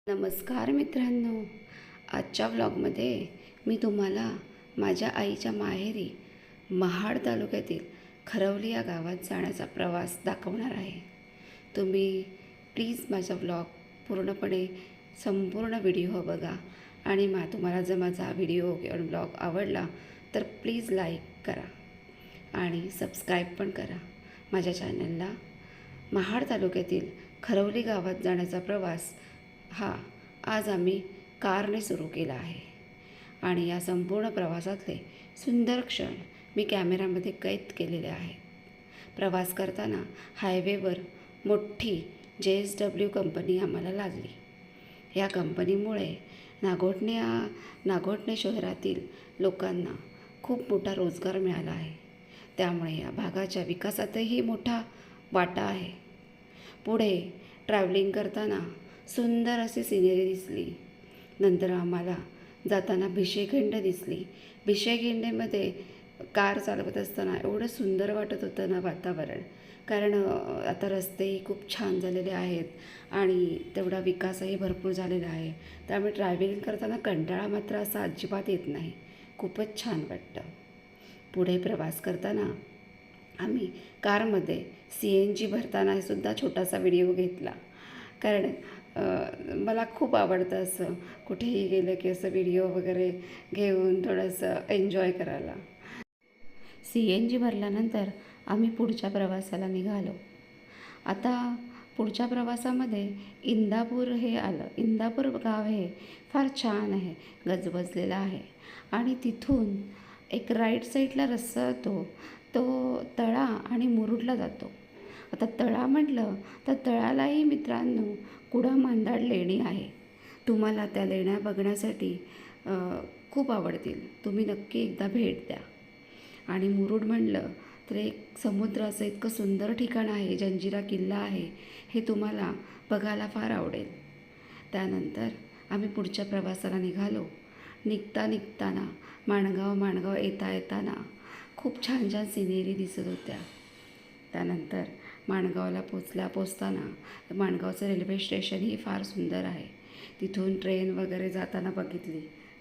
नमस्कार मित्रांनो, आजच्या व्लॉगमध्ये मी तुम्हाला माझ्या आईच्या माहेरी महाड तालुक्यातील खरवली या गावात जाण्याचा प्रवास दाखवणार आहे. तुम्ही प्लीज माझा व्लॉग पूर्णपणे संपूर्ण व्हिडिओ बघा आणि तुम्हाला जर माझा व्हिडिओ किंवा व्लॉग आवडला तर प्लीज लाईक करा आणि सबस्क्राईब पण करा माझ्या चॅनलला. महाड तालुक्यातील खरवली गावात जाण्याचा प्रवास हा आज आम्ही कारने सुरू केला आहे आणि या संपूर्ण प्रवासातले सुंदर क्षण मी कॅमेऱ्यामध्ये कैद केलेले आहेत. प्रवास करताना हायवेवर मोठी JSW कंपनी आम्हाला लागली. या कंपनीमुळे नागोठणे शहरातील लोकांना खूप मोठा रोजगार मिळाला आहे. त्यामुळे या भागाच्या विकासातही मोठा वाटा आहे. पुढे ट्रॅव्हलिंग करताना सुंदर अशी सिनेरी दिसली. नंतर आम्हाला जाताना भिशेखिंड दिसली. भिशेखिंडेमध्ये कार चालवत असताना एवढं सुंदर वाटत होतं ना वातावरण, कारण आता रस्तेही खूप छान झालेले आहेत आणि तेवढा विकासही भरपूर झालेला आहे. त्यामुळे ट्रॅव्हलिंग करताना कंटाळा मात्र असा अजिबात येत नाही. खूपच छान वाटतं. पुढे प्रवास करताना आम्ही कारमध्ये CNG भरताना सुद्धा छोटासा व्हिडिओ घेतला, कारण मला खूप आवडतं असं कुठेही गेलं की असं व्हिडिओ वगैरे घेऊन थोडंसं एन्जॉय करायला. CNG भरल्यानंतर आम्ही पुढच्या प्रवासाला निघालो. आता पुढच्या प्रवासामध्ये इंदापूर हे आलं. इंदापूर गाव हे फार छान आहे, गजबजलेलं आहे आणि तिथून एक राईट साईडला रस्ता जातो, तो तळा आणि मुरुडला जातो. आता तळा म्हटलं तर तळालाही मित्रांनो कुडामांदाड लेणी आहे. तुम्हाला त्या लेण्या बघण्यासाठी खूप आवडतील. तुम्ही नक्की एकदा भेट द्या. आणि मुरुड म्हटलं तर एक समुद्राचं इतकं सुंदर ठिकाण आहे, जंजिरा किल्ला आहे, हे तुम्हाला बघायला फार आवडेल. त्यानंतर आम्ही पुढच्या प्रवासाला निघालो. निघताना माणगाव येताना खूप छान छान सिनेरी दिसत होत्या. त्यानंतर माणगावला पोचताना माणगावचं रेल्वे स्टेशनही फार सुंदर आहे. तिथून ट्रेन वगैरे जाताना बघितली.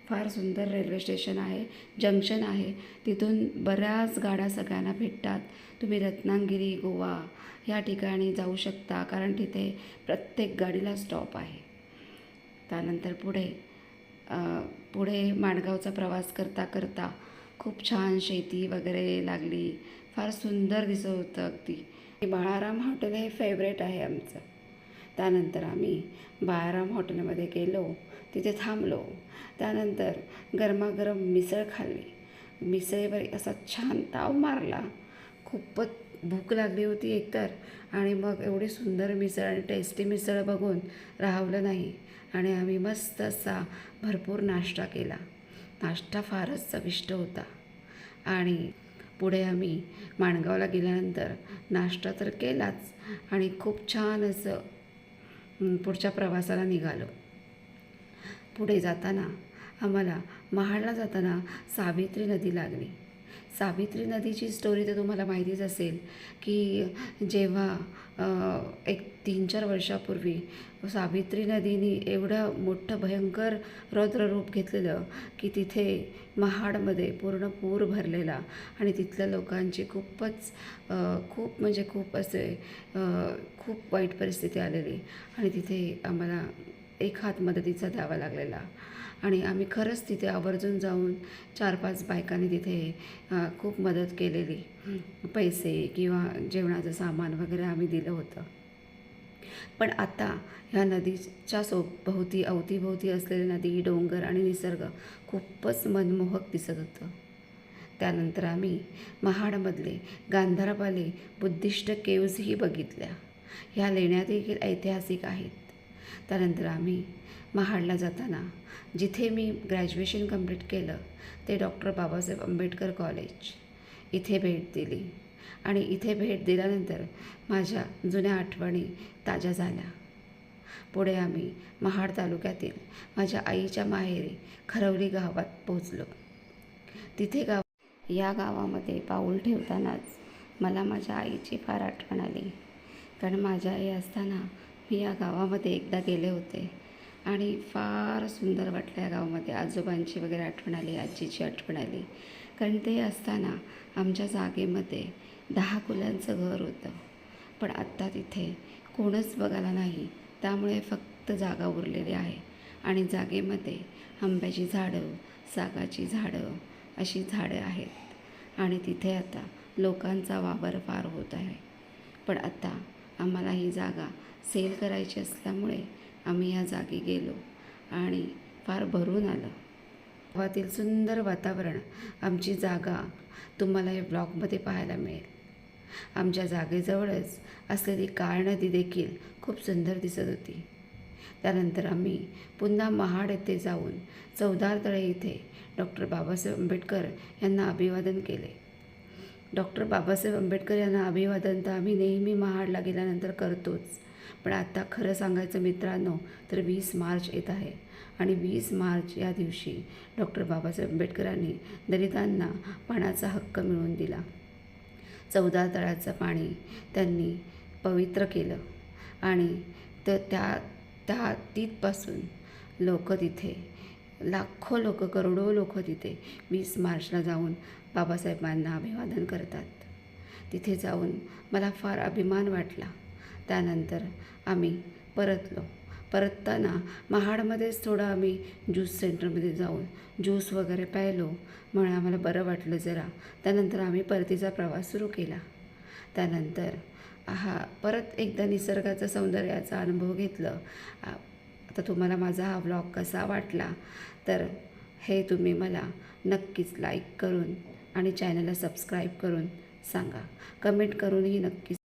फार सुंदर रेल्वे स्टेशन आहे, जंक्शन आहे. तिथून बऱ्याच गाड्या सगळ्यांना भेटतात. तुम्ही रत्नागिरी, गोवा या ठिकाणी जाऊ शकता, कारण तिथे प्रत्येक गाडीला स्टॉप आहे. त्यानंतर पुढे माणगावचा प्रवास करता खूप छान शेती वगैरे लागली. फार सुंदर दिसत होतं अगदी. बाळाराम हॉटेल हे फेवरेट आहे आमचं. त्यानंतर आम्ही बाळाराम हॉटेलमध्ये गेलो, तिथे थांबलो. त्यानंतर गरमागरम मिसळ खाल्ली. मिसळीवर असा छान ताव मारला. खूपच भूक लागली होती एकतर, आणि मग एवढी सुंदर मिसळ आणि टेस्टी मिसळ बघून राहवलं नाही आणि आम्ही मस्त असा भरपूर नाश्ता केला. नाश्ता फारच चविष्ट होता. आणि पुढे आम्ही माणगावला गेल्यानंतर नाश्ता तर केलाच आणि खूप छान असं पुढच्या प्रवासाला निघालो. पुढे जाताना आम्हाला महाडला जाताना सावित्री नदी लागली. सावित्री नदीची स्टोरी तर तुम्हाला माहितीच असेल की जेव्हा एक 3-4 वर्षापूर्वी सावित्री नदीने एवढं मोठं भयंकर रौद्ररूप घेतलेलं की तिथे महाडमध्ये पूर्ण पूर भरलेला आणि तिथल्या लोकांची खूप म्हणजे खूप खूप वाईट परिस्थिती आलेली आणि तिथे आम्हाला एक हात मदतीचा द्यावा लागलेला. आणि आम्ही खरंच तिथे आवर्जून जाऊन 4-5 बायकांनी तिथे खूप मदत केलेली. पैसे किंवा जेवणाचं सामान वगैरे आम्ही दिलं होतं. पण आता ह्या नदीच्या अवतीभोवती असलेली नदी, डोंगर आणि निसर्ग खूपच मनमोहक दिसत होतं. त्यानंतर आम्ही महाडमधले गांधारपाले बुद्धिस्ट केव्जही बघितल्या. ह्या लेण्या देखील ऐतिहासिक आहेत. त्यानंतर आम्ही महाडला जाताना जिथे मी ग्रॅज्युएशन कंप्लीट केलं ते डॉक्टर बाबासाहेब आंबेडकर कॉलेज, इथे भेट दिली. आणि इथे भेट दिल्यानंतर माझ्या जुन्या आठवणी ताज्या झाल्या. पुढे आम्ही महाड तालुक्यातील माझ्या आईच्या माहेरी खरवली गावात पोचलो. या गावामध्ये पाऊल ठेवतानाच मला माझ्या आईची फार आठवण आली, कारण माझ्या आई असताना मी या गावामध्ये एकदा गेले होते आणि फार सुंदर वाटलं या गावामध्ये. आजोबांची वगैरे आठवण आली, आजीची आठवण आली. कारण ते असताना आमच्या जागेमध्ये 10 खोल्यांचं घर होतं. पण आत्ता तिथे कोणच बघायला नाही. त्यामुळे फक्त जागा उरलेली आहे आणि जागेमध्ये आंब्याची झाडं, सागाची झाडं अशी झाडं आहेत आणि तिथे आता लोकांचा वावर फार होत आहे. पण आता आम्हाला ही जागा सेल करायची असल्यामुळे आम्ही या जागी गेलो आणि फार भरून आलं. गावातील सुंदर वातावरण, आमची जागा तुम्हाला या ब्लॉगमध्ये पाहायला मिळेल. आमच्या जागेजवळच असलेली काळ नदी देखील खूप सुंदर दिसत होती. त्यानंतर आम्ही पुन्हा महाड येथे जाऊन चौदार तळे इथे डॉक्टर बाबासाहेब आंबेडकर यांना अभिवादन केले. डॉक्टर बाबासाहेब आंबेडकर यांना अभिवादन तर आम्ही नेहमी महाडला गेल्यानंतर करतोच. पण आता खरं सांगायचं मित्रांनो तर 20 मार्च येत आहे आणि 20 मार्च या दिवशी डॉक्टर बाबासाहेब आंबेडकरांनी दलितांना पाण्याचा हक्क मिळवून दिला. चौदार तळ्याचं पाणी त्यांनी पवित्र केलं आणि त्या तिथपासून लोक तिथे लाखो लोक, करोडो लोक तिथे 20 मार्चला जाऊन बाबासाहेबांना अभिवादन करतात. तिथे जाऊन मला फार अभिमान वाटला. त्यानंतर आम्ही परतताना महाडमध्येच थोडं आम्ही ज्यूस सेंटरमध्ये जाऊन ज्यूस वगैरे प्यायलो. म्हणून आम्हाला बरं वाटलं जरा. त्यानंतर आम्ही परतीचा प्रवास सुरू केला. त्यानंतर परत एकदा निसर्गाचं सौंदर्याचा अनुभव घेतलं. आता तुम्हाला माझा हा व्लॉग कसा वाटला तर हे तुम्ही मला नक्कीच लाईक करून आणि चॅनलला सबस्क्राईब करून सांगा. कमेंट करूनही नक्कीच